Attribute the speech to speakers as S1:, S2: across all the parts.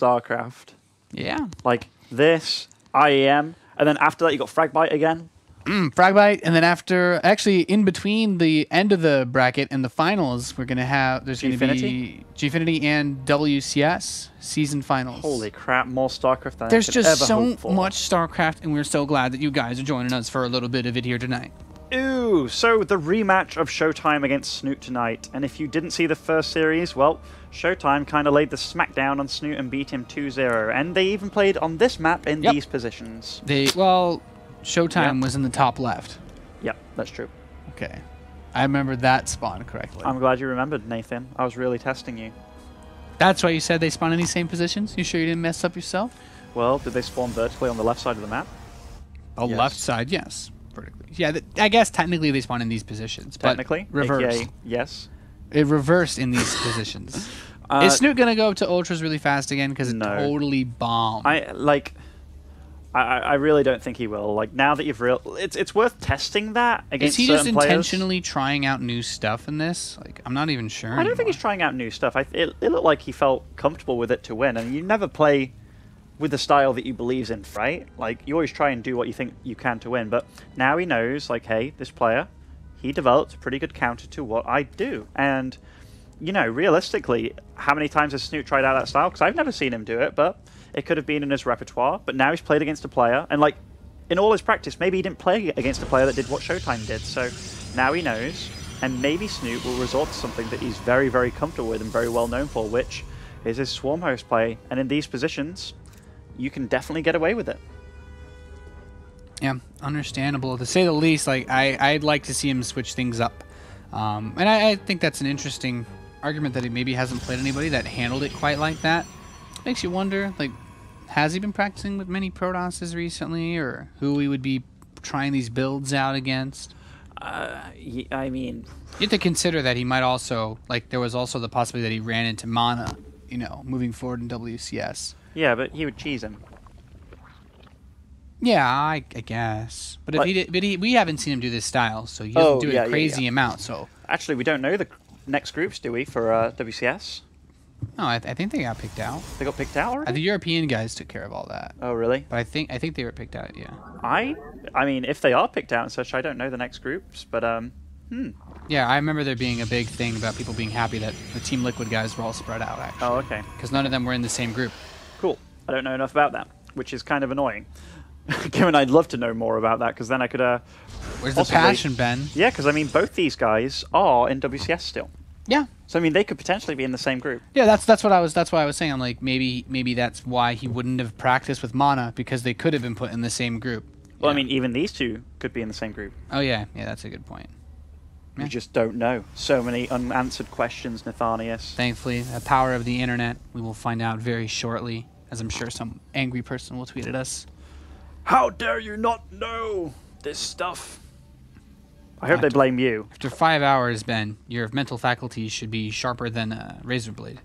S1: StarCraft.
S2: Yeah.
S1: Like this, IEM, and then after that you got Fragbite again.
S2: Fragbite, and then after, actually, in between the end of the bracket and the finals, we're gonna have there's gonna be Gfinity and WCS season finals.
S1: Holy crap! More StarCraft than
S2: There's
S1: I could
S2: just
S1: ever
S2: so
S1: hope for.
S2: much StarCraft, and we're so glad that you guys are joining us for a little bit of it here tonight.
S1: Ooh, so the rematch of ShoWTimE against Snute tonight, and if you didn't see the first series, well, ShoWTimE kind of laid the smackdown on Snute and beat him 2-0, and they even played on this map in these positions.
S2: ShoWTimE was in the top left.
S1: Yep, that's true.
S2: Okay. I remember that spawn correctly.
S1: I'm glad you remembered, Nathan. I was really testing you.
S2: That's why you said they spawn in these same positions? You sure you didn't mess up yourself?
S1: Well, did they spawn vertically on the left side of the map?
S2: The left side, yes. Vertically. Yeah, I guess technically they spawn in these positions.
S1: Technically?
S2: But reversed.
S1: AKA, yes.
S2: It reversed in these positions. Is Snute going to go up to Ultras really fast again? Because it totally bombed.
S1: I really don't think he will. Like, now that you've it's worth testing that against certain players.
S2: Is he just intentionally trying out new stuff in this? Like, I'm not even sure
S1: I don't think he's trying out new stuff. It looked like he felt comfortable with it to win, and you never play with the style that you believe in, right? Like, you always try and do what you think you can to win, but now he knows, like, hey, this player, he developed a pretty good counter to what I do. And, you know, realistically, how many times has Snute tried out that style? Because I've never seen him do it, but it could have been in his repertoire, but now he's played against a player, and like, in all his practice, maybe he didn't play against a player that did what ShoWTimE did, so now he knows, and maybe Snute will resort to something that he's very, very comfortable with and very well known for, which is his swarm host play, and in these positions, you can definitely get away with it.
S2: Yeah, understandable, to say the least. Like, I'd like to see him switch things up, and I think that's an interesting argument that he maybe hasn't played anybody that handled it quite like that. Makes you wonder, like, has he been practicing with many Protosses recently, or who he would be trying these builds out against?
S1: I mean,
S2: you have to consider that he might also, like, there was also the possibility that he ran into Mana, you know, moving forward in WCS.
S1: Yeah, but he would cheese him.
S2: Yeah, I guess. But if he did, we haven't seen him do this style, so he doesn't do a crazy amount. So
S1: actually, we don't know the next groups, do we, for WCS?
S2: No, I think they got picked out.
S1: They got picked out already?
S2: The European guys took care of all that.
S1: Oh, really?
S2: But I think they were picked out, yeah.
S1: I mean, if they are picked out and such, I don't know the next groups, but
S2: Yeah, I remember there being a big thing about people being happy that the Team Liquid guys were all spread out, actually.
S1: Oh, okay.
S2: Because none of them were in the same group.
S1: Cool. I don't know enough about that, which is kind of annoying. Given I'd love to know more about that, because then I could...
S2: Where's the passion, Ben?
S1: Yeah, because, I mean, both these guys are in WCS still.
S2: Yeah.
S1: So I mean, they could potentially be in the same group.
S2: Yeah, that's why I was saying. I'm like, maybe that's why he wouldn't have practiced with Mana, because they could have been put in the same group.
S1: Well, I mean, even these two could be in the same group.
S2: Oh yeah, that's a good point.
S1: We just don't know. So many unanswered questions, Nathanius.
S2: Thankfully, the power of the internet, we will find out very shortly, as I'm sure some angry person will tweet at us.
S1: How dare you not know this stuff? I hope they blame you.
S2: After 5 hours, Ben, your mental faculties should be sharper than a razor blade.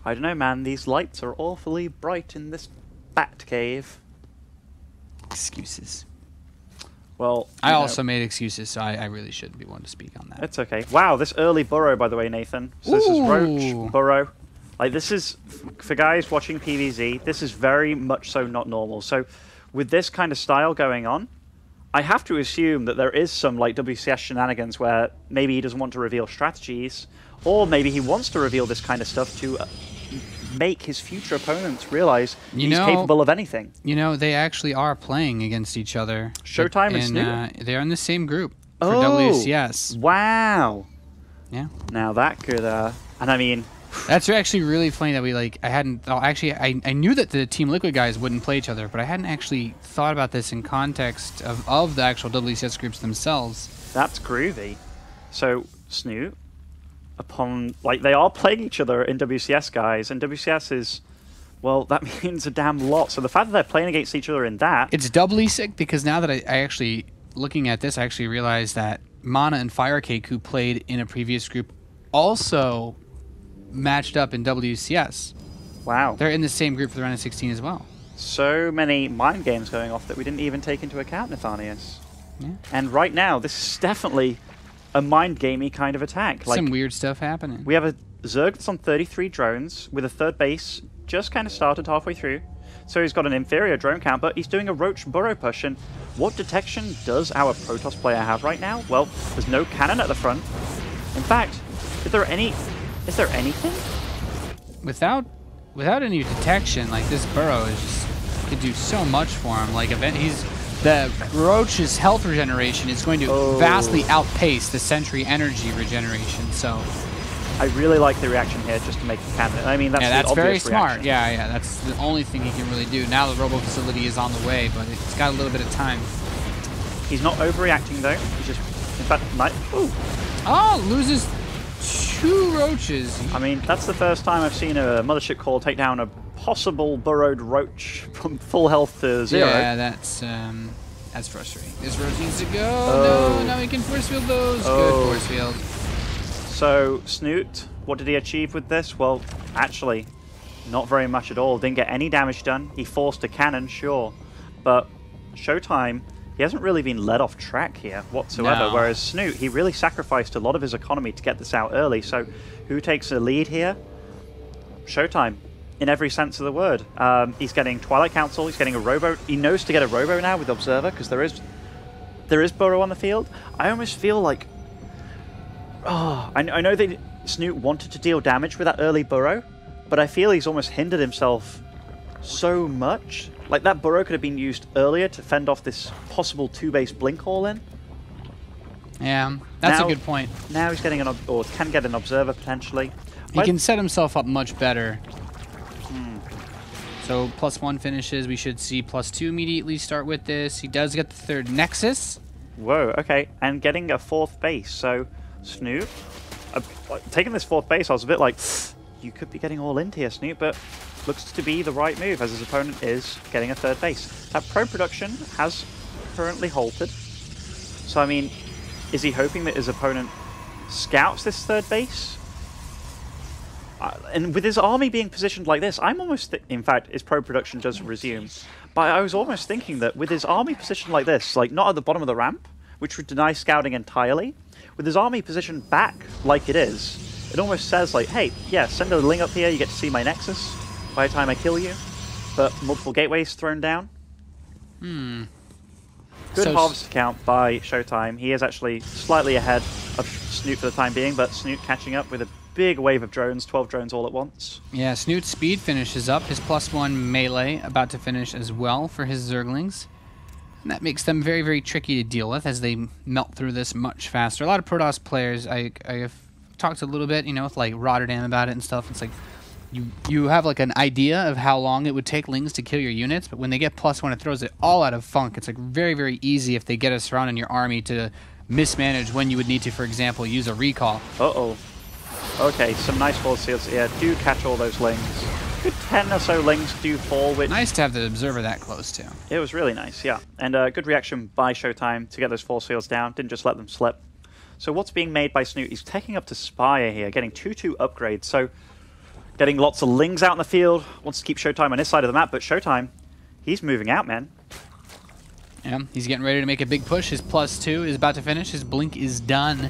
S1: I don't know, man. These lights are awfully bright in this bat cave.
S2: Excuses.
S1: Well,
S2: I also made excuses, so I really shouldn't be one to speak on that.
S1: It's okay. Wow, this early burrow, by the way, Nathan. So this is Roach, burrow. Like, this is, for guys watching PvZ, this is very much so not normal. So, with this kind of style going on, I have to assume that there is some like WCS shenanigans where maybe he doesn't want to reveal strategies, or maybe he wants to reveal this kind of stuff to make his future opponents realize he's capable of anything.
S2: You know, they actually are playing against each other.
S1: ShoWTimE and Snute?
S2: They're in the same group for WCS.
S1: Wow.
S2: Yeah.
S1: Now that could, and I mean...
S2: That's actually really funny that we, like, I hadn't thought, actually, I knew that the Team Liquid guys wouldn't play each other, but I hadn't actually thought about this in context of the actual WCS groups themselves.
S1: That's groovy. So, Snute, like, they are playing each other in WCS, guys, and WCS is, well, that means a damn lot. So the fact that they're playing against each other in that...
S2: It's doubly sick, because now that I actually, looking at this, I actually realized that Mana and Firecake, who played in a previous group, also matched up in WCS.
S1: Wow.
S2: They're in the same group for the round of 16 as well.
S1: So many mind games going off that we didn't even take into account, Nathanius.
S2: Yeah.
S1: And right now, this is definitely a mind gamey kind of attack. Like,
S2: some weird stuff happening.
S1: We have a Zerg that's on 33 drones with a third base just kind of started halfway through. So he's got an inferior drone count, but he's doing a Roach burrow push. And what detection does our Protoss player have right now? Well, there's no cannon at the front. In fact, is there anything?
S2: Without any detection, like this burrow is just could do so much for him. Like the Roach's health regeneration is going to vastly outpace the Sentry energy regeneration. So
S1: I really like the reaction here just to make the cannon. I mean, that's
S2: very
S1: reaction.
S2: smart. Yeah, that's the only thing he can really do. Now the Robo facility is on the way, but it's got a little bit of time.
S1: He's not overreacting though. He's just, in fact,
S2: loses 2 Roaches.
S1: I mean, that's the first time I've seen a Mothership Call take down a possible burrowed Roach from full health to 0.
S2: Yeah, that's frustrating. This Roach needs to go. No, now he can force field those. Good force field.
S1: So, Snute, what did he achieve with this? Well, actually, not very much at all. Didn't get any damage done. He forced a cannon, sure. But ShoWTimE, he hasn't really been led off track here whatsoever.
S2: No.
S1: Whereas Snute, he really sacrificed a lot of his economy to get this out early. So, who takes the lead here? ShoWTimE, in every sense of the word. He's getting Twilight Council. He's getting a Robo. He knows to get a Robo now with Observer because there is burrow on the field. I almost feel like... I know that Snute wanted to deal damage with that early burrow, but I feel he's almost hindered himself so much. Like, that burrow could have been used earlier to fend off this possible 2-base blink all-in.
S2: Yeah, that's a good point.
S1: Now he's getting or can get an Observer, potentially.
S2: He can set himself up much better. So, +1 finishes. We should see +2 immediately start with this. He does get the 3rd Nexus.
S1: Whoa, okay. And getting a 4th base, so... Snute, taking this 4th base, I was a bit like, you could be getting all into here, Snute, but looks to be the right move as his opponent is getting a 3rd base. That pro production has currently halted. So, I mean, is he hoping that his opponent scouts this 3rd base? And with his army being positioned like this, I'm almost, in fact, his pro production does resume. But I was almost thinking that with his army positioned like this, like not at the bottom of the ramp, which would deny scouting entirely, with his army positioned back like it is, it almost says like, hey, yeah, send a Ling up here, you get to see my Nexus by the time I kill you. But multiple gateways thrown down. Good harvest count by ShoWTimE. He is actually slightly ahead of Snute for the time being, but Snute catching up with a big wave of drones, 12 drones all at once.
S2: Yeah, Snute's speed finishes up. His +1 melee about to finish as well for his Zerglings. And that makes them very, very tricky to deal with as they melt through this much faster. A lot of Protoss players, I have talked a little bit, you know, with like Rotterdam about it and stuff. It's like you have like an idea of how long it would take Lings to kill your units, but when they get +1, it throws it all out of funk. It's like very, very easy if they get a surround in your army to mismanage when you would need to, for example, use a recall.
S1: Okay, some nice force fields here. Do catch all those Lings. Good 10 or so Lings do fall, which...
S2: Nice to have the Observer that close, too.
S1: It was really nice, yeah. And good reaction by ShoWTimE to get those force fields down. Didn't just let them slip. So what's being made by Snute? He's taking up to Spire here, getting 2-2 upgrades. So getting lots of Lings out in the field. Wants to keep ShoWTimE on his side of the map, but ShoWTimE, he's moving out, man.
S2: Yeah, he's getting ready to make a big push. His +2 is about to finish. His blink is done.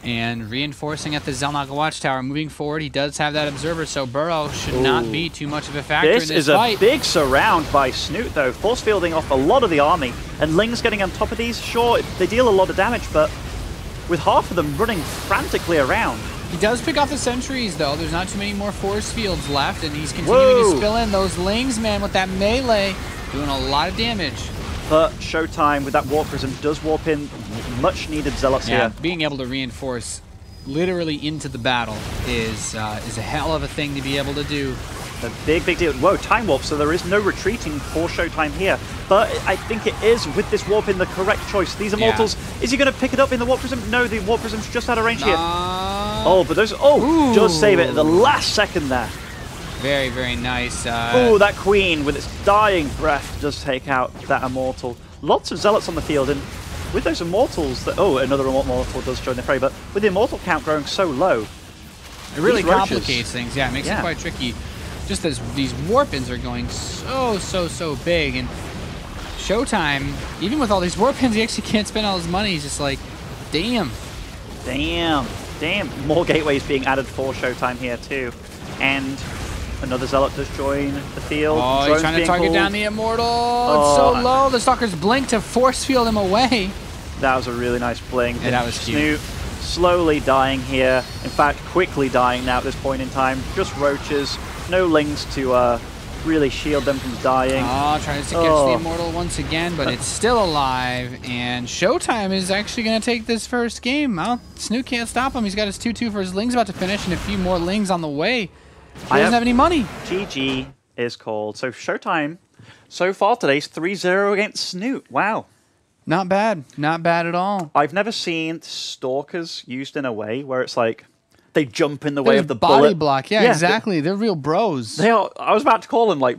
S2: And reinforcing at the Xel'Naga Watchtower. Moving forward, he does have that Observer, so burrow should not be too much of a factor in this fight.
S1: This is a big surround by Snute, though. Force fielding off a lot of the army. And Ling's getting on top of these. Sure, they deal a lot of damage, but with half of them running frantically around.
S2: He does pick off the sentries, though. There's not too many more force fields left, and he's continuing to spill in those Lings, man, with that melee. Doing a lot of damage.
S1: But ShoWTimE, with that Warp Prism, does warp in much-needed Zealots here.
S2: Being able to reinforce literally into the battle is a hell of a thing to be able to do.
S1: A big, big deal. Whoa, Time Warp, so there is no retreating for ShoWTimE here. But I think it is, with this Warp in, the correct choice. These Immortals, is he going to pick it up in the Warp Prism? No, the Warp Prism's just out of range here. Oh, but those... Oh, just save it at the last second there.
S2: Very, very nice.
S1: Oh, that Queen with its dying breath does take out that Immortal. Lots of Zealots on the field, and with those Immortals, another Immortal does join the fray, but with the Immortal count growing so low,
S2: it really complicates things. Yeah, it makes it quite tricky. Just as these Warp-ins are going so big, and ShoWTimE, even with all these Warp-ins, he actually can't spend all his money. He's just like, damn.
S1: Damn. Damn, more gateways being added for ShoWTimE here too. And another Zealot does join the field.
S2: Oh, he's trying to target down the Immortal. It's so low. The Stalker's blink to force field him away.
S1: That was a really nice blink.
S2: Yeah, that was cute.
S1: Snute slowly dying here. In fact, quickly dying now at this point in time. Just roaches. No lings to really shield them from dying.
S2: Oh, tries to catch the Immortal once again, but it's still alive. And ShoWTimE is actually going to take this first game. Snute can't stop him. He's got his 2-2 for his lings about to finish, and a few more lings on the way. He doesn't have any money.
S1: GG is called. So ShoWTimE, so far today's 3-0 against Snute. Wow.
S2: Not bad. Not bad at all.
S1: I've never seen Stalkers used in a way where it's like they jump in the way of the
S2: body
S1: bullet.
S2: block. Yeah, exactly. They're real bros.
S1: They are. I was about to call them like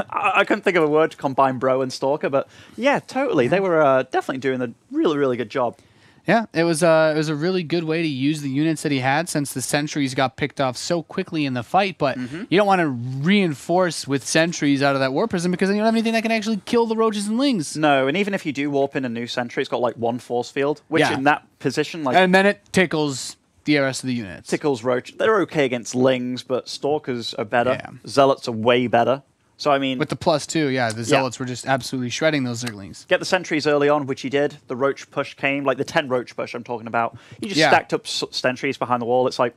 S1: I couldn't think of a word to combine bro and stalker, but yeah, totally. They were definitely doing a really, really good job.
S2: Yeah, it was a really good way to use the units that he had since the sentries got picked off so quickly in the fight, but you don't want to reinforce with sentries out of that War Prism because then you don't have anything that can actually kill the roaches and lings.
S1: No, and even if you do warp in a new sentry, it's got like one force field, which in that position, like...
S2: And then it tickles the rest of the units.
S1: Tickles roach. They're okay against lings, but stalkers are better. Yeah. Zealots are way better. So, I mean...
S2: With the +2, yeah, the Zealots were just absolutely shredding those Zerglings.
S1: Get the sentries early on, which he did. The roach push came, like the 10 roach push I'm talking about. He just stacked up sentries behind the wall. It's like,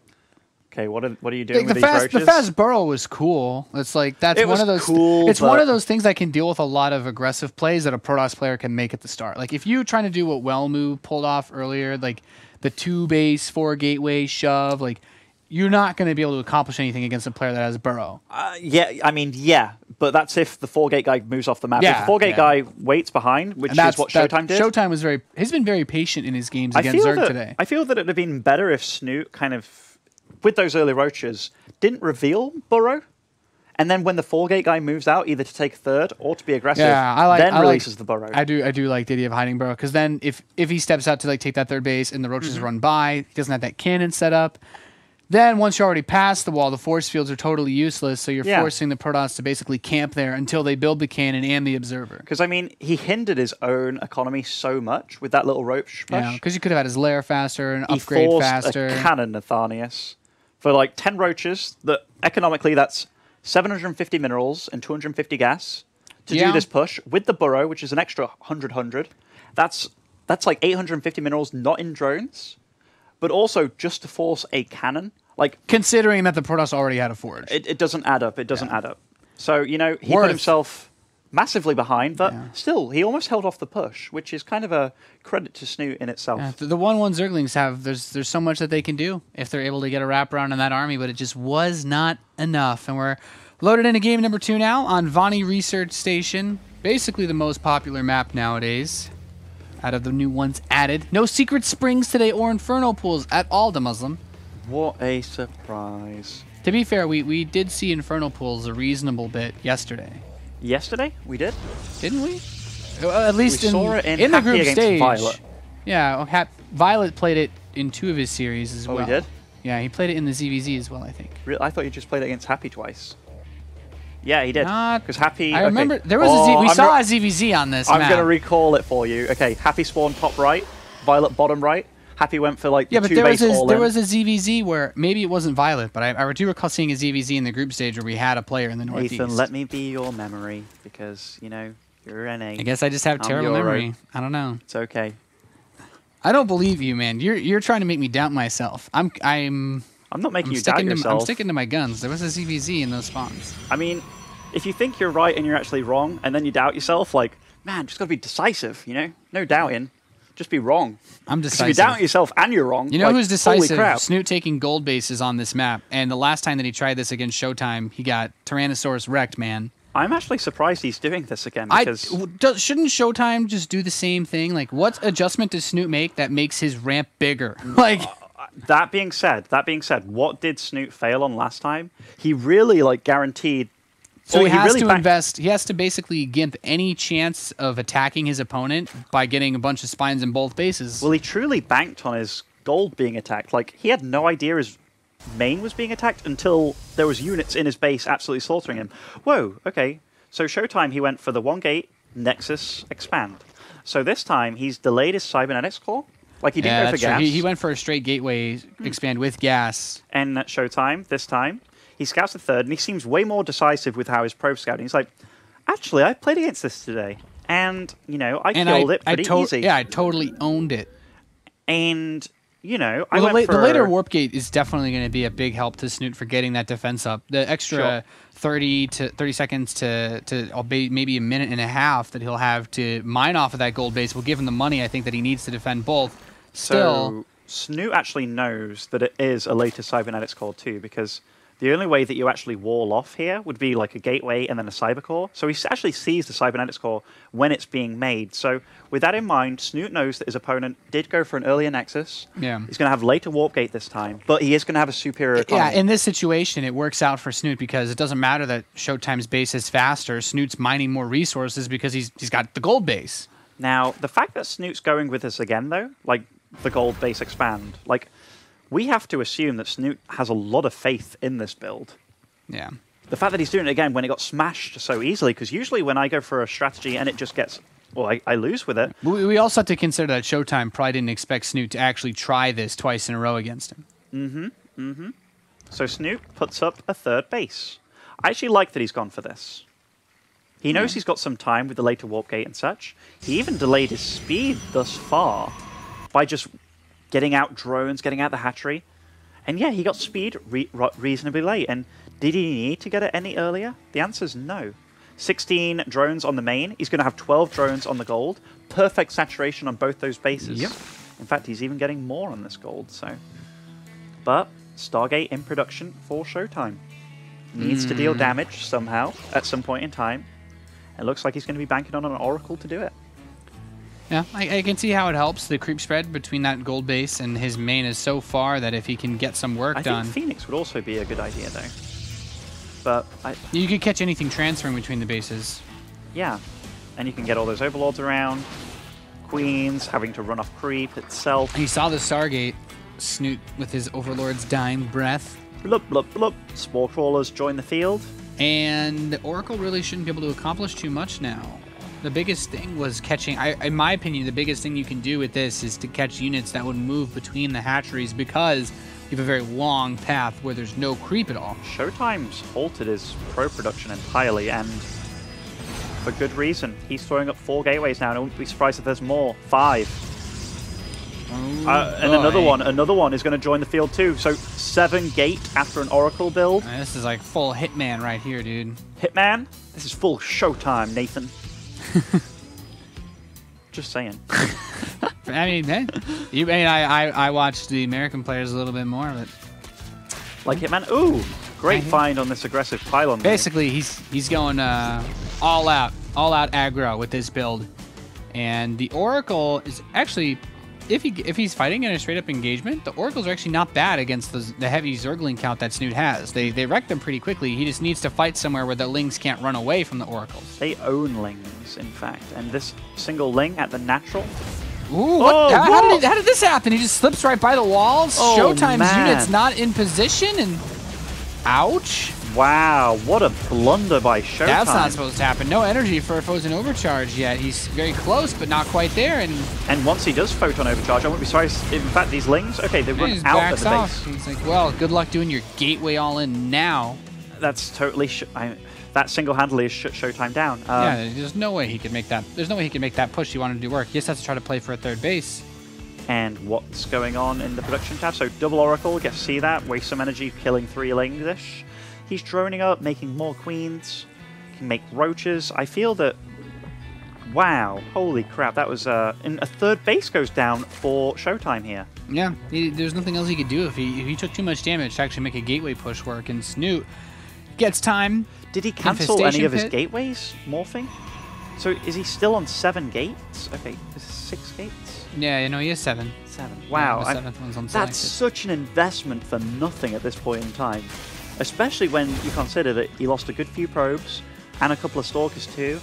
S1: okay, what are you doing with these roaches?
S2: The fast burrow was cool. It's like, that's one of those...
S1: Cool,
S2: it's one of those things that can deal with a lot of aggressive plays that a Protoss player can make at the start. Like, if you're trying to do what Wellmu pulled off earlier, like the 2-base, 4-gateway shove, like... You're not going to be able to accomplish anything against a player that has a burrow.
S1: Yeah, but that's if the 4-gate guy moves off the map. If the 4-gate guy waits behind, which is what ShoWTimE did.
S2: ShoWTimE was has been very patient in his games against Zerg today.
S1: I feel that it would have been better if Snute kind of, with those early roaches, didn't reveal burrow, and then when the 4-gate guy moves out, either to take third or to be aggressive, releases the burrow.
S2: I do like the idea of hiding burrow, because then if he steps out to like take that third base and the roaches run by, he doesn't have that cannon set up. Then, once you're already past the wall, the force fields are totally useless, so you're forcing the Protoss to basically camp there until they build the cannon and the observer.
S1: Because, I mean, he hindered his own economy so much with that little roach push.
S2: Yeah, because you could have had his lair faster and upgrade faster.
S1: He forced a cannon, Nathanius, for like 10 roaches, that economically that's 750 minerals and 250 gas to do this push, with the burrow, which is an extra 100. That's like 850 minerals not in drones. But also just to force a cannon, like
S2: considering that the Protoss already had a forge,
S1: it doesn't add up. It doesn't add up. So he put himself massively behind, but still he almost held off the push, which is kind of a credit to Snute in itself.
S2: Yeah, the 1/1 Zerglings have there's so much that they can do if they're able to get a wraparound in that army, but it just was not enough. And we're loaded into game number 2 now on Vani Research Station, basically the most popular map nowadays. Out of the new ones added. No secret springs today or inferno pools at all, the Muslim.
S1: What a surprise.
S2: To be fair, we did see inferno pools a reasonable bit yesterday.
S1: Yesterday? We did?
S2: Didn't we? At least
S1: we saw it in
S2: the group stage.
S1: Violet.
S2: Yeah, Violet played it in 2 of his series as well.
S1: Oh, he did?
S2: Yeah, he played it in the ZVZ as well, I think.
S1: Really? I thought you just played it against Happy twice. Yeah, he did. Because Happy...
S2: I remember there was we saw a ZVZ on this map.
S1: I'm going to recall it for you. Okay, Happy spawned top right, Violet bottom right. Happy went for like
S2: the 2-base all-in. There was a ZVZ where maybe it wasn't Violet, but I do recall seeing a ZVZ in the group stage where we had a player in the Northeast.
S1: Ethan, let me be your memory because, you're NA.
S2: I guess I just have terrible memory. I don't know.
S1: It's okay.
S2: I don't believe you, man. You're trying to make me doubt myself. I'm
S1: not making you doubt yourself.
S2: I'm sticking to my guns. There was a ZVZ in those spawns.
S1: I mean, if you think you're right and you're actually wrong, and then you doubt yourself, like, man, just got to be decisive, No doubting. Just be wrong.
S2: I'm decisive.
S1: If you doubt yourself and you're wrong,
S2: you know who's decisive? Snute taking gold bases on this map, and the last time that he tried this against ShoWTimE, he got Tyrannosaurus wrecked, man.
S1: I'm actually surprised he's doing this again, because...
S2: Shouldn't ShoWTimE just do the same thing? Like, what adjustment does Snute make that makes his ramp bigger? Like...
S1: That being said, what did Snute fail on last time? He really, guaranteed...
S2: So he has to invest. He has to basically gimp any chance of attacking his opponent by getting a bunch of spines in both bases.
S1: Well, he truly banked on his gold being attacked. Like, he had no idea his main was being attacked until there was units in his base absolutely slaughtering him. Whoa, okay. So ShoWTimE, he went for the 1-gate Nexus Expand. So this time, he's delayed his Cybernetics core, Like, he didn't go for gas.
S2: He went for a straight gateway expand with gas.
S1: And at ShoWTimE, this time, he scouts the third, and he seems way more decisive with how his probe scouting. He's like, actually, I played against this today. And, you know, I killed it pretty easy.
S2: Yeah, I totally owned it.
S1: And, you know,
S2: the later warp gate is definitely going to be a big help to Snute for getting that defense up. The extra 30 seconds to maybe a minute and a half that he'll have to mine off of that gold base will give him the money I think that he needs to defend both. Still,
S1: so Snute actually knows that it is a later cybernetics core too, because the only way that you actually wall off here would be like a gateway and then a cyber core. So he actually sees the cybernetics core when it's being made. So with that in mind, Snute knows that his opponent did go for an earlier nexus.
S2: Yeah.
S1: He's going to have later warp gate this time, but he is going to have a superior economy.
S2: Yeah, in this situation, it works out for Snute because it doesn't matter that ShoWTimE's base is faster. Snute's mining more resources because he's got the gold base.
S1: Now, the fact that Snute's going with this again, though, like the gold base expand, like, we have to assume that Snute has a lot of faith in this build.
S2: Yeah.
S1: The fact that he's doing it again when it got smashed so easily, because usually when I go for a strategy and it just gets, well, I lose with it.
S2: We also have to consider that ShoWTimE probably didn't expect Snute to actually try this twice in a row against him.
S1: So Snute puts up a third base. I actually like that he's gone for this. He knows he's got some time with the later warp gate and such. He even delayed his speed thus far by just getting out drones, getting out the hatchery. And yeah, he got speed reasonably late. And did he need to get it any earlier? The answer is no. 16 drones on the main. He's going to have 12 drones on the gold. Perfect saturation on both those bases.
S2: Yep.
S1: In fact, he's even getting more on this gold. But Stargate in production for ShoWTimE. Needs to deal damage somehow at some point in time. It looks like he's going to be banking on an Oracle to do it.
S2: Yeah, I can see how it helps. The creep spread between that gold base and his main is so far that if he can get some work done...
S1: I think Phoenix would also be a good idea, though. But
S2: you could catch anything transferring between the bases.
S1: Yeah, and you can get all those overlords around. Queens having to run off creep itself.
S2: He saw the Stargate. Snute with his overlord's dying breath.
S1: Blup, blup, blup. Spore crawlers join the field.
S2: And Oracle really shouldn't be able to accomplish too much now. The biggest thing was catching, in my opinion, the biggest thing you can do with this is to catch units that would move between the hatcheries because you have a very long path where there's no creep at all.
S1: ShoWTimE's halted his pro production entirely, and for good reason. He's throwing up 4 gateways now, and I wouldn't be surprised if there's more. 5. And another one is going to join the field too. So 7 gate after an Oracle build.
S2: This is like full Hitman right here, dude.
S1: Hitman? This is full ShoWTimE, Nathan. Just saying.
S2: I mean, I watched the American players a little bit more, but
S1: like Hitman. Ooh, great find on this aggressive pylon.
S2: Basically, he's going all out aggro with this build, and the Oracle is actually, if he's fighting in a straight up engagement, the Oracles are actually not bad against the heavy Zergling count that Snute has. They wreck them pretty quickly. He just needs to fight somewhere where the Lings can't run away from the Oracles.
S1: They own Lings, in fact, and this single Ling at the natural.
S2: Ooh, what? How did this happen? He just slips right by the walls.
S1: Oh,
S2: ShoWTimE's unit's not in position, and ouch.
S1: Wow, what a blunder by ShoWTimE.
S2: That's not supposed to happen. No energy for a Photon Overcharge yet. He's very close, but not quite there.
S1: And once he does Photon Overcharge, I wouldn't be surprised. In fact, these Lings, okay, they run out of the base.
S2: He's like, well, good luck doing your gateway all in now.
S1: That's totally... that single-handedly has shut ShoWTimE down.
S2: Yeah, there's no way he could make that. There's no way he could make that push he wanted to do work. He just has to try to play for a third base.
S1: And what's going on in the production tab? So double Oracle, get to see that. Waste some energy killing 3 Lings-ish. He's droning up, making more queens. Can make roaches. I feel that... Wow, holy crap, that was... and a third base goes down for ShoWTimE here.
S2: Yeah, there's nothing else he could do if he took too much damage to actually make a gateway push work. And Snute gets time.
S1: Did he cancel any of his gateways morphing? So is he still on 7 gates? Okay, is it 6 gates?
S2: Yeah, you know, he has 7.
S1: 7. Wow,
S2: the 7th one's unselected.
S1: That's such an investment for nothing at this point in time. Especially when you consider that he lost a good few probes and a couple of stalkers too.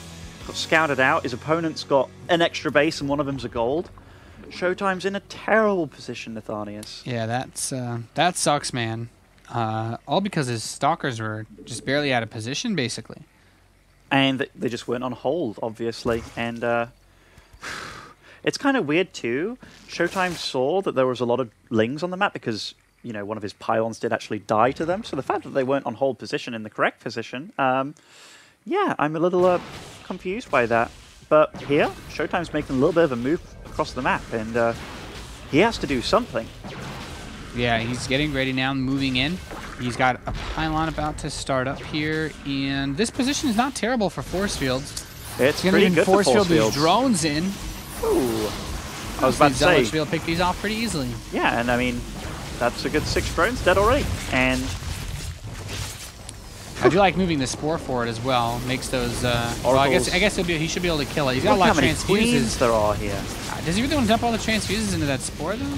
S1: Got scouted out. His opponent's got an extra base and one of them's a gold. ShoWTimE's in a terrible position, Nathanius.
S2: Yeah, that sucks, man. All because his stalkers were just barely out of position, basically.
S1: And they just weren't on hold, obviously. And It's kind of weird too. ShoWTimE saw that there was a lot of Lings on the map because, you know, one of his pylons did actually die to them. So the fact that they weren't on hold position in the correct position, yeah, I'm a little confused by that. But here, ShoWTimE's making a little bit of a move across the map, and he has to do something.
S2: Yeah, he's getting ready now, moving in. He's got a pylon about to start up here, and this position is not terrible for force fields.
S1: It's pretty good for force fields.
S2: These drones in.
S1: Ooh. I was about to say.
S2: Zealots will pick these off pretty easily.
S1: Yeah, and I mean, that's a good 6 drones dead already. And
S2: I do like moving the spore forward as well. Makes those. Well, I guess he should be able to kill it. He's got a lot of transfuses.
S1: There are here.
S2: Does he really want to dump all the transfuses into that spore though?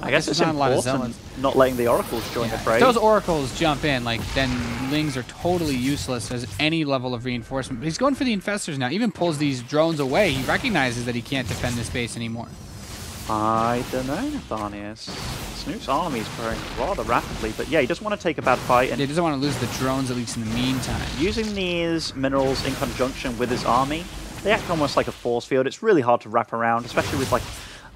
S1: I guess it's important not letting the oracles join the fray.
S2: If those oracles jump in, like, then Lings are totally useless as any level of reinforcement. But he's going for the infestors now. Even pulls these drones away. He recognizes that he can't defend this base anymore.
S1: I don't know, Nathanius. Snoot's army is growing rather rapidly, but yeah, he doesn't want to take a bad fight. And
S2: he doesn't want to lose the drones, at least in the meantime.
S1: Using these minerals in conjunction with his army, they act almost like a force field. It's really hard to wrap around, especially with, like,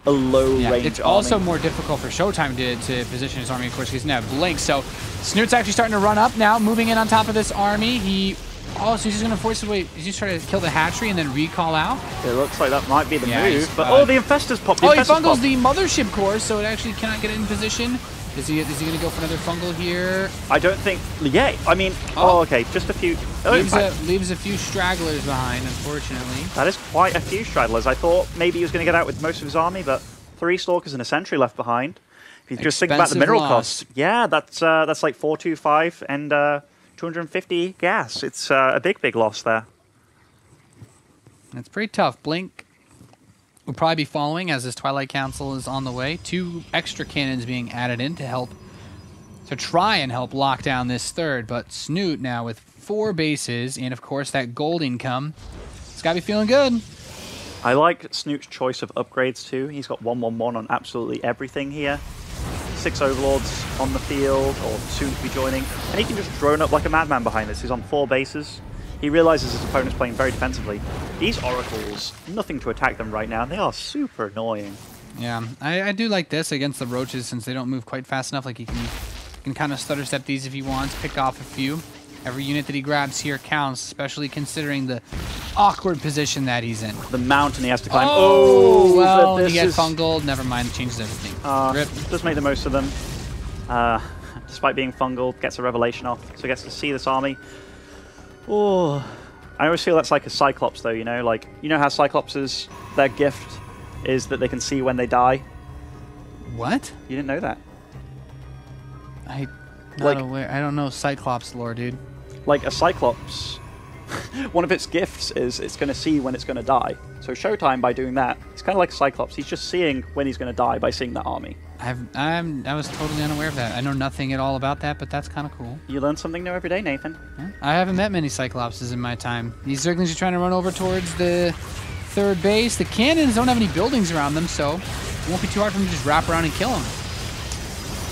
S1: a low-range
S2: It's also more difficult for ShoWTimE to position his army. Of course, he doesn't have Blink, so Snoot's actually starting to run up now, moving in on top of this army. So he's just going to force his way. He's just trying to kill the hatchery and then recall out.
S1: It looks like that might be the move. But the infestors pop.
S2: He fungles the mothership core, so it actually cannot get in position. Is he going to go for another fungal here?
S1: I don't think. Yeah, I mean. Okay, just a few.
S2: Leaves a few stragglers behind, unfortunately.
S1: That is quite a few stragglers. I thought maybe he was going to get out with most of his army, but 3 stalkers and a sentry left behind. If you just think about the mineral costs, yeah, that's like 425 and 250 gas. It's a big loss there.
S2: It's pretty tough. Blink will probably be following as this Twilight Council is on the way. 2 extra cannons being added in to try and help lock down this third. But Snute now with 4 bases and, of course, that gold income. It's got to be feeling good.
S1: I like Snoot's choice of upgrades too. He's got 111 on absolutely everything here. 6 overlords on the field, or soon to be joining. And he can just drone up like a madman behind this. He's on 4 bases. He realizes his opponent's playing very defensively. These oracles, nothing to attack them right now. They are super annoying.
S2: Yeah, I do like this against the roaches since they don't move quite fast enough. Like he can kind of stutter step these if he wants, pick off a few. Every unit that he grabs here counts, especially considering the awkward position that he's in.
S1: The mountain he has to climb.
S2: Oh, well, he gets fungled. Never mind, it changes everything.
S1: Rip. Does make the most of them. Despite being fungled, gets a revelation off, so he gets to see this army. Oh, I always feel that's like a Cyclops, though, you know? Like, you know how Cyclopses, their gift is that they can see when they die?
S2: What?
S1: You didn't know that?
S2: I'm not aware. I don't know Cyclops lore, dude.
S1: Like, a Cyclops, one of its gifts is it's going to see when it's going to die. So ShoWTimE, by doing that, it's kind of like a Cyclops. He's just seeing when he's going to die by seeing that army.
S2: I was totally unaware of that. I know nothing at all about that, but that's kind of cool.
S1: You learn something new every day, Nathan.
S2: Yeah. I haven't met many Cyclopses in my time. These Zerglings are trying to run over towards the third base. The cannons don't have any buildings around them, so it won't be too hard for them to just wrap around and kill them.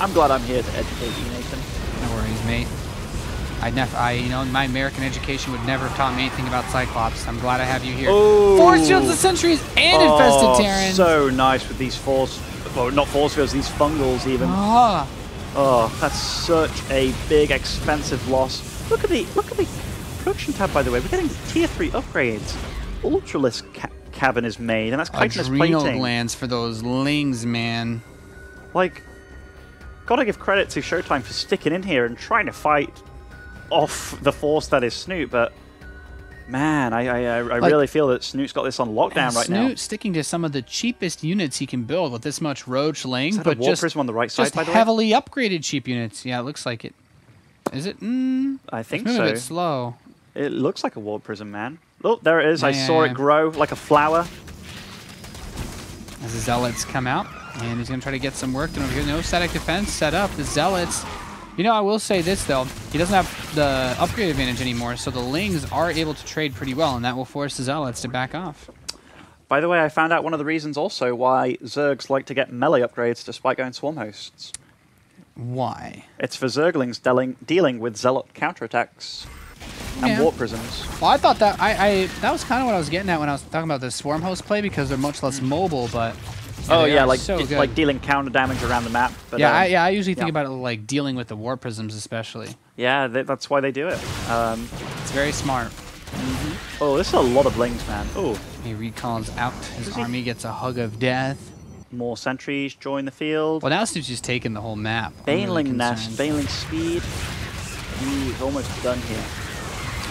S1: I'm glad I'm here to educate you, Nathan.
S2: No worries, mate. My American education would never have taught me anything about Cyclops. I'm glad I have you here.
S1: Oh.
S2: Force fields, the sentries, and infested Terrans.
S1: So nice with these not force fields, these fungals even. Oh, that's such a big, expensive loss. Look at the production tab, by the way. We're getting tier 3 upgrades. Ultralisk cabin is made, and that's chitinous plating.
S2: Adrenal glands for those Lings, man.
S1: Like, gotta give credit to ShoWTimE for sticking in here and trying to fight off the force that is Snute, but man, I really feel that Snoot's got this on lockdown right now.
S2: Snoot sticking to some of the cheapest units he can build with this much Roach Ling,
S1: but
S2: just
S1: prism on the right side, by the way?
S2: Heavily upgraded cheap units. Yeah, it looks like it. Is it?
S1: I think
S2: it's
S1: so.
S2: A bit slow.
S1: It looks like a Warp Prism, man. Oh, there it is. I saw it grow like a flower.
S2: As the Zealots come out, and he's going to try to get some work done over here. No static defense set up. The Zealots... You know, I will say this, though. He doesn't have the upgrade advantage anymore, so the Lings are able to trade pretty well, and that will force the Zealots to back off.
S1: By the way, I found out one of the reasons also why Zergs like to get melee upgrades despite going Swarm Hosts.
S2: Why?
S1: It's for Zerglings dealing with Zealot counterattacks. and warp prisms.
S2: Well, I thought that that was kind of what I was getting at when I was talking about the swarm host play, because they're much less mobile, but
S1: oh yeah, like
S2: so
S1: it's
S2: good.
S1: like dealing counter damage around the map. But,
S2: yeah, I usually think about it like dealing with the warp prisms, especially.
S1: Yeah, that's why they do it.
S2: It's very smart.
S1: Oh, this is a lot of lings, man. Oh,
S2: He recalls out. His army gets a hug of death.
S1: more sentries join the field.
S2: Well, now Snoot's just taking the whole map.
S1: Baneling nest, Baneling speed. He's almost done here.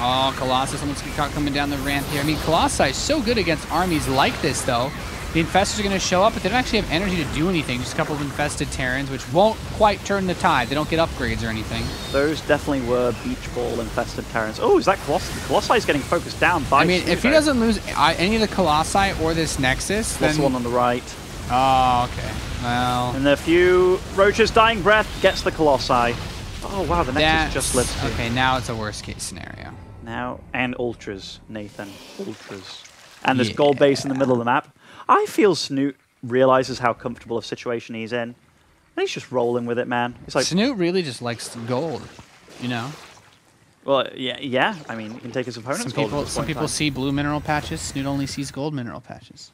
S2: Oh, Colossus almost get caught coming down the ramp here. I mean, Colossi is so good against armies like this, though. The Infestors are going to show up, but they don't actually have energy to do anything. Just a couple of Infested Terrans, which won't quite turn the tide. They don't get upgrades or anything.
S1: Those definitely were beach ball infested Terrans. Oh, is that Colossi? The Colossi is getting focused down by
S2: I mean, if he doesn't lose any of the Colossi or this Nexus,
S1: that's
S2: then...
S1: the one on the right.
S2: Oh, okay. Well...
S1: And a few Roach's dying breath gets the Colossi. Oh, wow, the Nexus just lifted.
S2: Okay, now it's a worst-case scenario.
S1: Now, and Ultras, Nathan. Ultras. And there's gold base in the middle of the map. I feel Snute realizes how comfortable a situation he's in. And he's just rolling with it, man. It's like
S2: Snute really just likes gold, you know?
S1: Well, yeah. I mean, he can take his opponent's gold.
S2: Some people see blue mineral patches. Snute only sees gold mineral patches.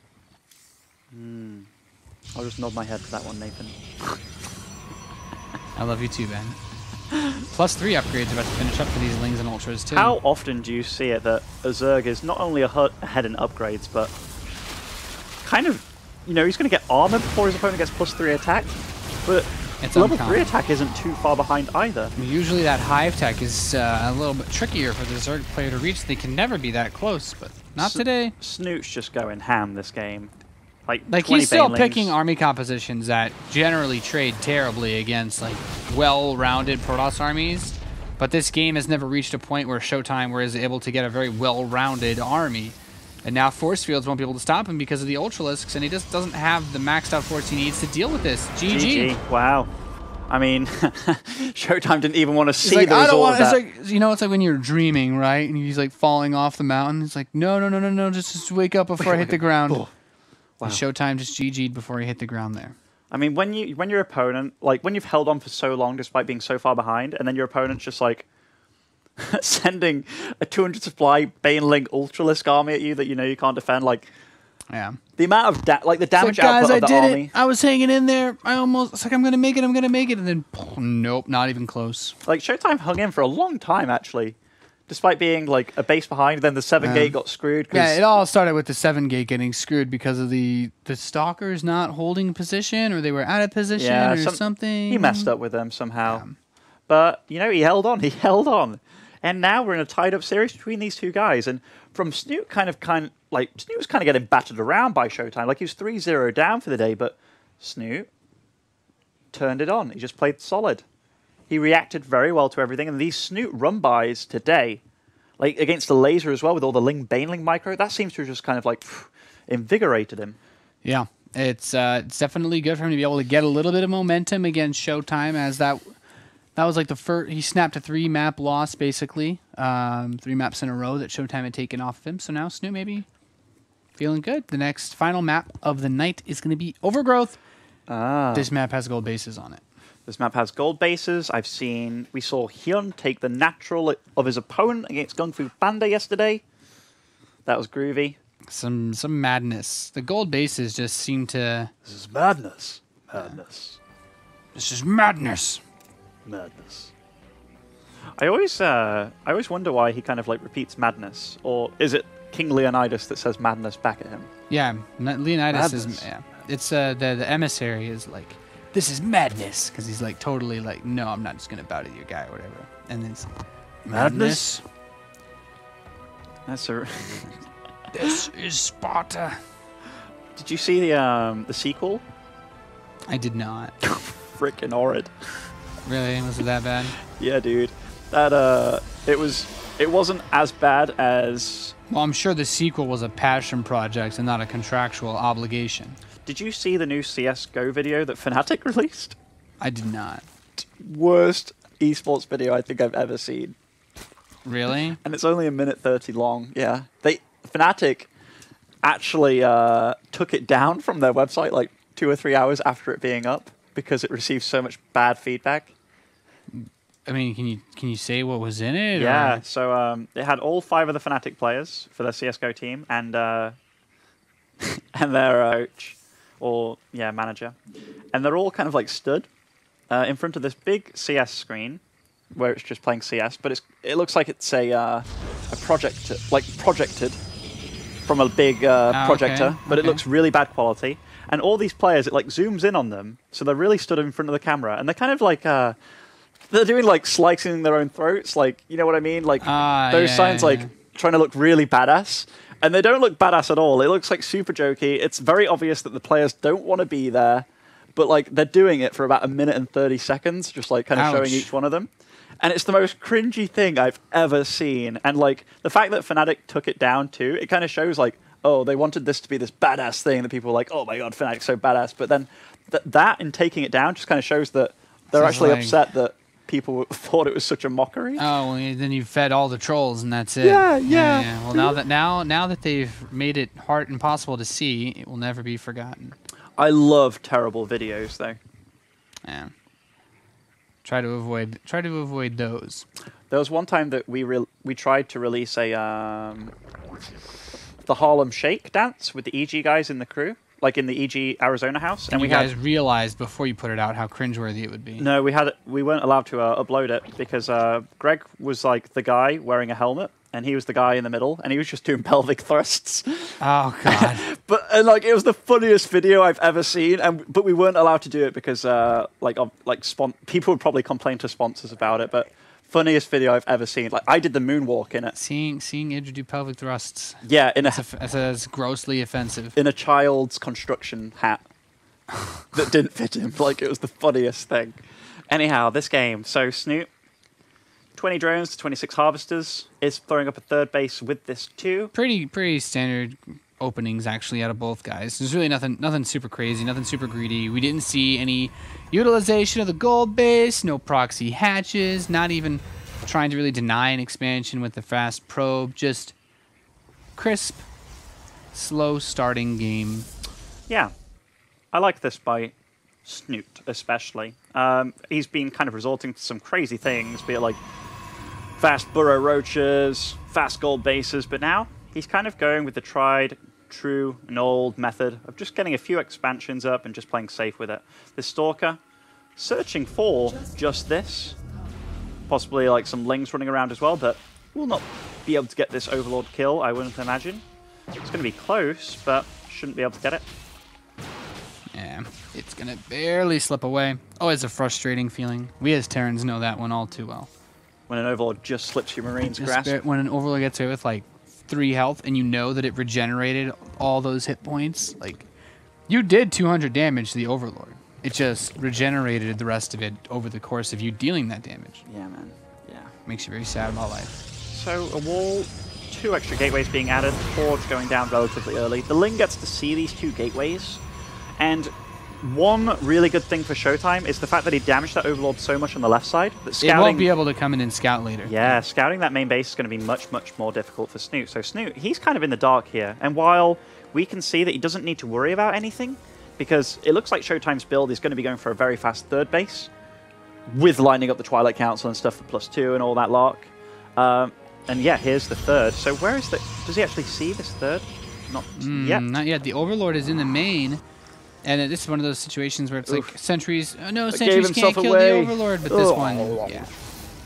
S1: I'll just nod my head to that one, Nathan.
S2: I love you too, Ben. +3 upgrades about to finish up for these Lings and Ultras, too.
S1: How often do you see it that a Zerg is not only ahead in upgrades, but kind of, you know, he's going to get armor before his opponent gets +3 attack, but
S2: it's
S1: level
S2: uncommon.
S1: 3 attack isn't too far behind either.
S2: I mean, usually that hive tech is a little bit trickier for the Zerg player to reach. They can never be that close, but not today.
S1: Snoot's just going ham this game. Like
S2: he's still
S1: banelings.
S2: picking army compositions that generally trade terribly against like well-rounded Protoss armies, but this game has never reached a point where ShoWTimE is able to get a very well-rounded army. And now force fields won't be able to stop him because of the Ultralisks, and he just doesn't have the maxed out force he needs to deal with this. GG.
S1: Wow. I mean, ShoWTimE didn't even want to see
S2: like,
S1: the result of that.
S2: It's like, you know, it's like when you're dreaming, right? And he's like falling off the mountain. It's like, no, just wake up before I hit the ground.
S1: Oh. Wow.
S2: And ShoWTimE just GG'd before he hit the ground there.
S1: I mean, when your opponent, like when you've held on for so long despite being so far behind, and then your opponent's just like sending a 200 supply Baneling Ultralisk army at you that you know you can't defend, like
S2: yeah,
S1: the amount of the damage
S2: guys,
S1: output of the army.
S2: I was hanging in there. It's like I'm gonna make it, and then nope, not even close.
S1: Like ShoWTimE hung in for a long time actually. Despite being like a base behind, then the 7 gate got screwed.
S2: Yeah, it all started with the 7 gate getting screwed because of the stalkers not holding position, or they were out of position, or something.
S1: He messed up with them somehow. Yeah. But, you know, he held on. He held on. And now we're in a tied-up series between these two guys. And from Snute, Snute was kind of getting battered around by ShoWTimE. Like, he was 3-0 down for the day, but Snute turned it on. He just played solid. He reacted very well to everything, and these Snute run-bys today, like against the laser as well, with all the Baneling micro, that seems to have just kind of like invigorated him. Yeah,
S2: it's definitely good for him to be able to get a little bit of momentum against ShoWTimE, as that was like the first. He snapped a 3-map loss basically, 3 maps in a row that ShoWTimE had taken off of him. So now Snute maybe feeling good. The next final map of the night is going to be Overgrowth. This map has gold bases on it.
S1: This map has gold bases. We saw Hyun take the natural of his opponent against Gung Fu Panda yesterday. That was groovy.
S2: Some madness. The gold bases just seem to...
S1: This is madness. Madness.
S2: This is madness.
S1: Madness. I always wonder why he kind of like repeats madness. Or is it King Leonidas that says madness back at him?
S2: Yeah, Leonidas
S1: madness.
S2: is... Yeah. It's the emissary is like... This is madness, because he's like totally like, no, I'm not just gonna bow to your guy or whatever. And then it's madness.
S1: That's a.
S2: This is Sparta.
S1: Did you see the sequel?
S2: I did not.
S1: Frickin' horrid.
S2: Really? Was it that bad?
S1: Yeah, dude. That it wasn't as bad as.
S2: Well, I'm sure the sequel was a passion project and not a contractual obligation.
S1: Did you see the new CSGO video that Fnatic released?
S2: I did not.
S1: Worst esports video I think I've ever seen.
S2: Really?
S1: And it's only 1:30 long. Yeah. Fnatic actually took it down from their website like 2 or 3 hours after it being up because it received so much bad feedback.
S2: I mean, can you say what was in it?
S1: Yeah,
S2: or?
S1: so it had all 5 of the Fnatic players for their CS:GO team and and their coach or manager, and they're all kind of like stood in front of this big CS screen where it's just playing CS, but it looks like it's a projector, like projected from a big projector, but it looks really bad quality. And all these players, it like zooms in on them, so they're really stood in front of the camera, and they're kind of like they're doing like slicing their own throats, like, you know what I mean, like those signs, like trying to look really badass. And they don't look badass at all. It looks like super jokey. It's very obvious that the players don't want to be there, but like they're doing it for about 1 minute and 30 seconds, just like kind of showing each one of them. And it's the most cringy thing I've ever seen. And like the fact that Fnatic took it down too, it kind of shows like, oh, they wanted this to be this badass thing that people were like, oh my god, Fnatic's so badass. But then that and taking it down just kind of shows that they're actually upset that people thought it was such a mockery.
S2: Oh, well, then you fed all the trolls and that's it.
S1: Yeah.
S2: Well, now that they've made it hard and impossible to see, it will never be forgotten.
S1: I love terrible videos though.
S2: Yeah. Try to avoid those.
S1: There was one time that we tried to release a the Harlem Shake dance with the EG guys in the crew, like in the EG Arizona house,
S2: and we guys realized before you put it out how cringeworthy it would be.
S1: No, we weren't allowed to upload it because Greg was like the guy wearing a helmet, and he was the guy in the middle, and he was just doing pelvic thrusts.
S2: Oh god!
S1: But like it was the funniest video I've ever seen, but we weren't allowed to do it because people would probably complain to sponsors about it. But funniest video I've ever seen. Like I did the moonwalk in it.
S2: Seeing Idra do pelvic thrusts.
S1: Yeah,
S2: that's grossly offensive.
S1: In a child's construction hat that didn't fit him. Like it was the funniest thing. Anyhow, this game. So Snute, 20 drones to 26 harvesters, is throwing up a third base with this too.
S2: Pretty standard openings actually out of both guys. There's really nothing super crazy, nothing super greedy. We didn't see any utilization of the gold base, no proxy hatches, not even trying to really deny an expansion with the fast probe, just crisp, slow starting game.
S1: Yeah, I like this by Snute especially. He's been kind of resorting to some crazy things, be it like fast burrow roaches, fast gold bases, but now he's kind of going with the tried, true, and old method of just getting a few expansions up and just playing safe with it. This Stalker, searching for just this. Possibly like some Lings running around as well, but will not be able to get this Overlord kill, I wouldn't imagine. It's going to be close, but shouldn't be able to get it.
S2: Yeah, it's going to barely slip away. Always a frustrating feeling. We as Terrans know that one all too well.
S1: When an Overlord just slips your Marine's grasp.
S2: When an Overlord gets away with like 3 health and you know that it regenerated all those hit points, like you did 200 damage to the Overlord. It just regenerated the rest of it over the course of you dealing that damage.
S1: Yeah, man. Yeah.
S2: Makes you very sad about life.
S1: So a wall, 2 extra gateways being added, Forge going down relatively early. The Ling gets to see these 2 gateways, and one really good thing for ShoWTimE is the fact that he damaged that Overlord so much on the left side that scouting...
S2: It won't be able to come in and scout later.
S1: Yeah, scouting that main base is going to be much, much more difficult for Snute. So Snute, he's kind of in the dark here, and while we can see that he doesn't need to worry about anything, because it looks like ShoWTimE's build is going to be going for a very fast third base, with lining up the Twilight Council and stuff for +2 and all that lark. And yeah, here's the third. So where is the... Does he actually see this third? Not yet.
S2: Not yet. The Overlord is in the main. And this is one of those situations where it's like sentries. Oh no, sentries can't kill the Overlord, but this one, yeah.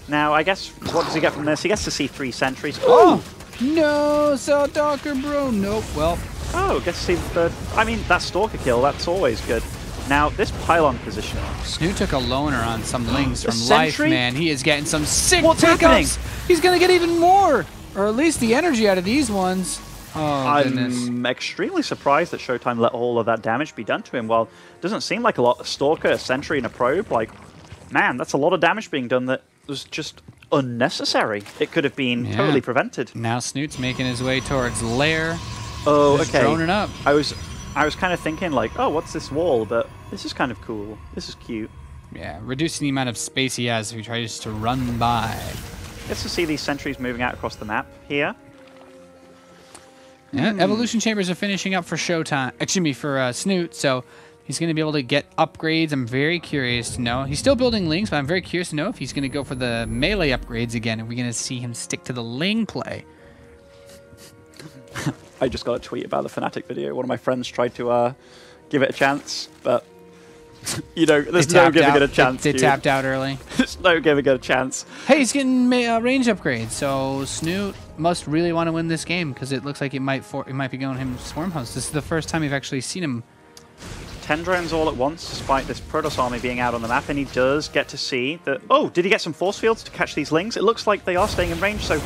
S1: Now, I guess, what does he get from this? He gets to see 3 sentries.
S2: Oh! No, Stalker, bro. Nope, well.
S1: Oh, gets to see the third. I mean, that Stalker kill, that's always good. Now, this pylon position.
S2: Snute took a loner on some Lings from Life, man. He is getting some sick
S1: pickups.
S2: He's going to get even more. Or at least the energy out of these ones. Oh, goodness.
S1: I'm extremely surprised that ShoWTimE let all of that damage be done to him. Well, it doesn't seem like a lot. A Stalker, a Sentry, and a Probe. Like, man, that's a lot of damage being done that was just unnecessary. It could have been totally prevented.
S2: Now Snute's making his way towards Lair.
S1: Oh,
S2: just
S1: okay.
S2: Droning up.
S1: I was kind of thinking, like, oh, what's this wall? But this is kind of cool. This is cute.
S2: Yeah, reducing the amount of space he has if he tries to run by.
S1: Gets to see these sentries moving out across the map here.
S2: Yeah, Evolution Chambers are finishing up for ShoWTimE. Excuse me, for Snute. So he's going to be able to get upgrades. I'm very curious to know. He's still building Lings, but I'm very curious to know if he's going to go for the melee upgrades again. Are we going to see him stick to the Ling play?
S1: I just got a tweet about the Fnatic video. One of my friends tried to give it a chance, but you know, there's no giving it a chance.
S2: They tapped out early.
S1: There's no giving it a chance.
S2: Hey, he's getting range upgrades, so Snute must really want to win this game because it looks like it might be going him Swarm Host. This is the first time we've actually seen him.
S1: 10 drones all at once, despite this Protoss army being out on the map, and he does get to see that. Oh, did he get some force fields to catch these Lings? It looks like they are staying in range, so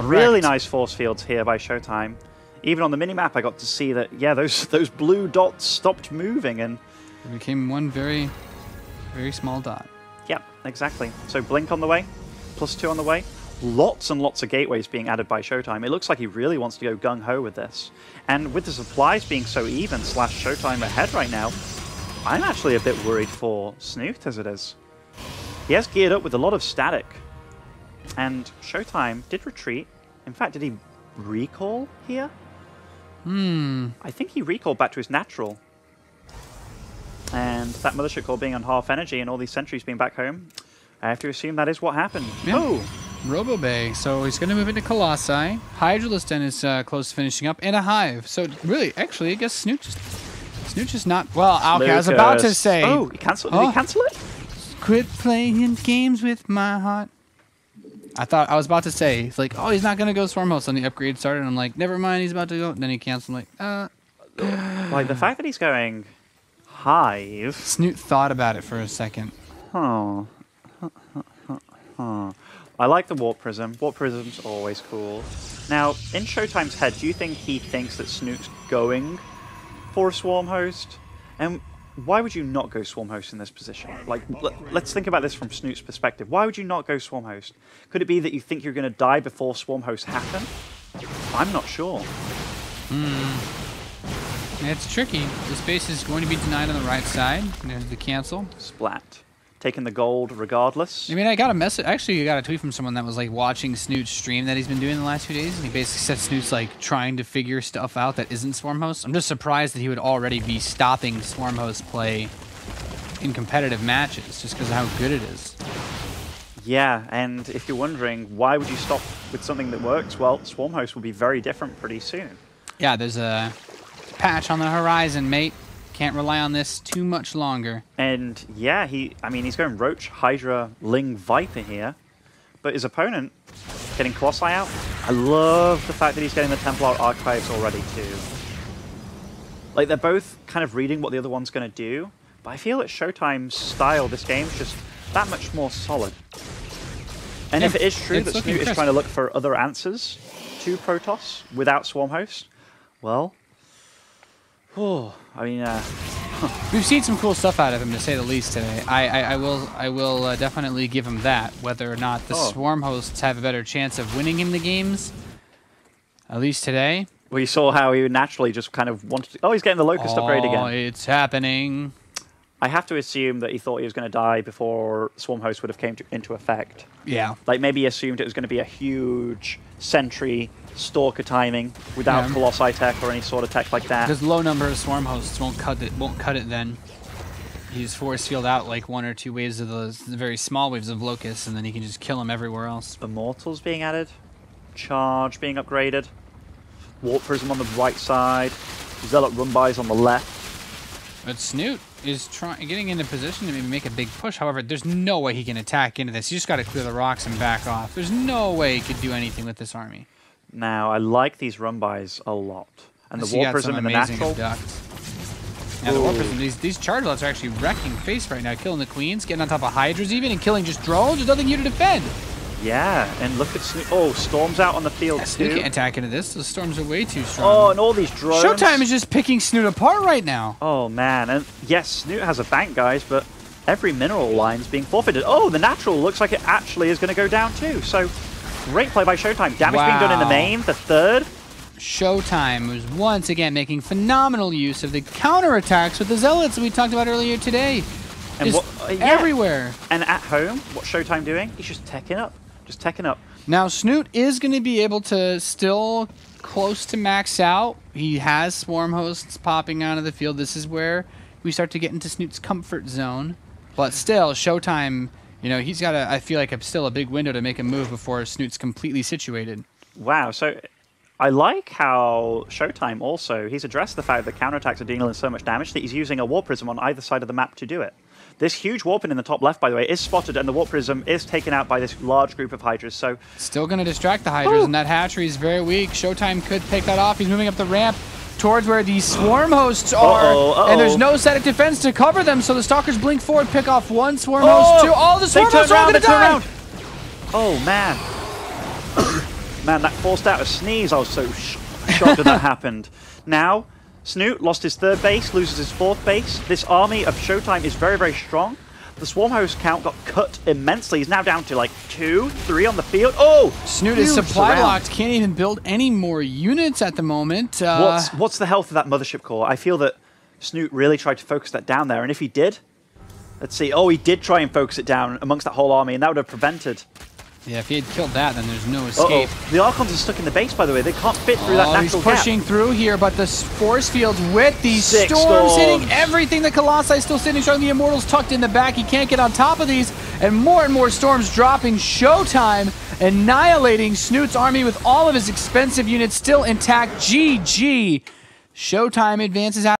S1: really nice force fields here by ShoWTimE. Even on the minimap, I got to see that, yeah, those blue dots stopped moving, and
S2: it became one very, very small dot.
S1: Yep, exactly. So Blink on the way, +2 on the way. Lots and lots of gateways being added by ShoWTimE. It looks like he really wants to go gung-ho with this. And with the supplies being so even / ShoWTimE ahead right now, I'm actually a bit worried for Snute as it is. He has geared up with a lot of static. And ShoWTimE did retreat. In fact, did he recall here? I think he recalled back to his natural. And that Mothership core being on half energy and all these sentries being back home, I have to assume that is what happened.
S2: Yeah. Oh! Robo-Bay. So he's going to move into Colossi. Hydralisk Den is close to finishing up, and a Hive. So really, actually, I guess Snute just not... Well, okay,
S1: Lucas.
S2: I was about to say...
S1: Oh, he canceled. Did he cancel it?
S2: Quit playing games with my heart. I was about to say, it's like, oh, he's not going to go Swarm Host on the upgrade started. And I'm like, never mind, he's about to go. And then he canceled. I'm like,
S1: Like, the fact that he's going Hive...
S2: Snute thought about it for a second.
S1: Huh. I like the Warp Prism. Warp Prism's always cool. Now, in ShoWTimE's head, do you think he thinks that Snute's going for a Swarm Host? And why would you not go Swarm Host in this position? Like, let's think about this from Snute's perspective. Why would you not go Swarm Host? Could it be that you think you're going to die before Swarm Hosts happen? I'm not sure.
S2: It's tricky. The space is going to be denied on the right side. There's the cancel.
S1: Splat. Taking the gold regardless.
S2: I mean, I got a message. Actually, I got a tweet from someone that was like watching Snute's stream that he's been doing the last few days, and he basically said Snute's like trying to figure stuff out that isn't Swarm Host. I'm just surprised that he would already be stopping Swarm Host play in competitive matches just because of how good it is.
S1: Yeah, and if you're wondering why would you stop with something that works, well, Swarm Host will be very different pretty soon.
S2: Yeah, there's a patch on the horizon, mate. Can't rely on this too much longer.
S1: And yeah, he's going Roach, Hydra, Ling, Viper here. But his opponent getting Colossi out. I love the fact that he's getting the Templar Archives already too. Like, they're both kind of reading what the other one's going to do. But I feel that ShoWTimE's style this game is just that much more solid. And if it is true that Snute is trying to look for other answers to Protoss without Swarm Host, well... Oh, I mean,
S2: we've seen some cool stuff out of him, to say the least, today. I will definitely give him that. Whether or not the Swarm Hosts have a better chance of winning him the games, at least today.
S1: Well, you saw how he naturally just kind of wanted to... Oh, he's getting the Locust upgrade again.
S2: Oh, it's happening.
S1: I have to assume that he thought he was going to die before Swarm Host would have came into effect.
S2: Yeah.
S1: Like, maybe he assumed it was going to be a huge Sentry Stalker timing without Colossi tech or any sort of tech like that.
S2: There's low number of Swarm Hosts won't cut it then. He's force field out like 1 or 2 waves of the very small waves of Locusts, and then he can just kill them everywhere else.
S1: Immortals being added. Charge being upgraded. Warp Prism on the right side. Zealot Run-Bys on the left.
S2: But Snute is getting into position to maybe make a big push. However, there's no way he can attack into this. You just got to clear the rocks and back off. There's no way he could do anything with this army.
S1: Now, I like these Run-Bys a lot. And the Warp Prism in the natural.
S2: Yeah, the Warp Prism, these Chargelots are actually wrecking face right now, killing the Queens, getting on top of Hydras even, and killing just drones. There's nothing here to defend.
S1: Yeah, and look at Snute. Oh, Storm's out on the field too.
S2: Snute can't attack into this. The Storms are way too strong.
S1: Oh, and all these drones.
S2: ShoWTimE is just picking Snute apart right now.
S1: Oh, man. And yes, Snute has a bank, guys, but every mineral line's being forfeited. Oh, the natural looks like it actually is going to go down too. So, great play by ShoWTimE. Damage being done in the main, the third.
S2: ShoWTimE was once again making phenomenal use of the counterattacks with the Zealots that we talked about earlier today. And everywhere.
S1: And at home, what's ShoWTimE doing? He's just teching up. Just teching up.
S2: Now, Snute is going to be able to still close to max out. He has Swarm Hosts popping onto the field. This is where we start to get into Snute's comfort zone. But still, ShoWTimE, you know, he's got I feel like still a big window to make a move before Snute's completely situated.
S1: Wow, so I like how ShoWTimE also, he's addressed the fact that counterattacks are dealing so much damage that he's using a Warp Prism on either side of the map to do it. This huge Warpin in the top left, by the way, is spotted, and the Warp Prism is taken out by this large group of Hydras, so...
S2: Still going to distract the Hydras, and that hatchery is very weak. ShoWTimE could pick that off. He's moving up the ramp towards where the Swarm hosts are, and there's no static defense to cover them, so the Stalkers blink forward, pick off one Swarm host, two. Oh, the Swarm hosts are all going to die!
S1: Oh, man. Man, that forced out a sneeze. I was so shocked that that happened. Now, Snute lost his 3rd base, loses his 4th base. This army of ShoWTimE is very, very strong. The Swarm host count got cut immensely. He's now down to like 2, 3 on the field. Oh!
S2: Snute is supply blocked. Can't even build any more units at the moment.
S1: What's the health of that Mothership core? I feel that Snute really tried to focus that down there, and if he did, let's see. Oh, he did try and focus it down amongst that whole army, and that would have prevented.
S2: Yeah, if he had killed that, then there's no escape.
S1: The Archons are stuck in the base, by the way. They can't fit through that natural gap.
S2: He's pushing through here, but the force fields with these storms hitting everything. The Colossi still sitting strong. The Immortals tucked in the back. He can't get on top of these. And more storms dropping. ShoWTimE annihilating Snute's army with all of his expensive units still intact. GG. ShoWTimE advances out.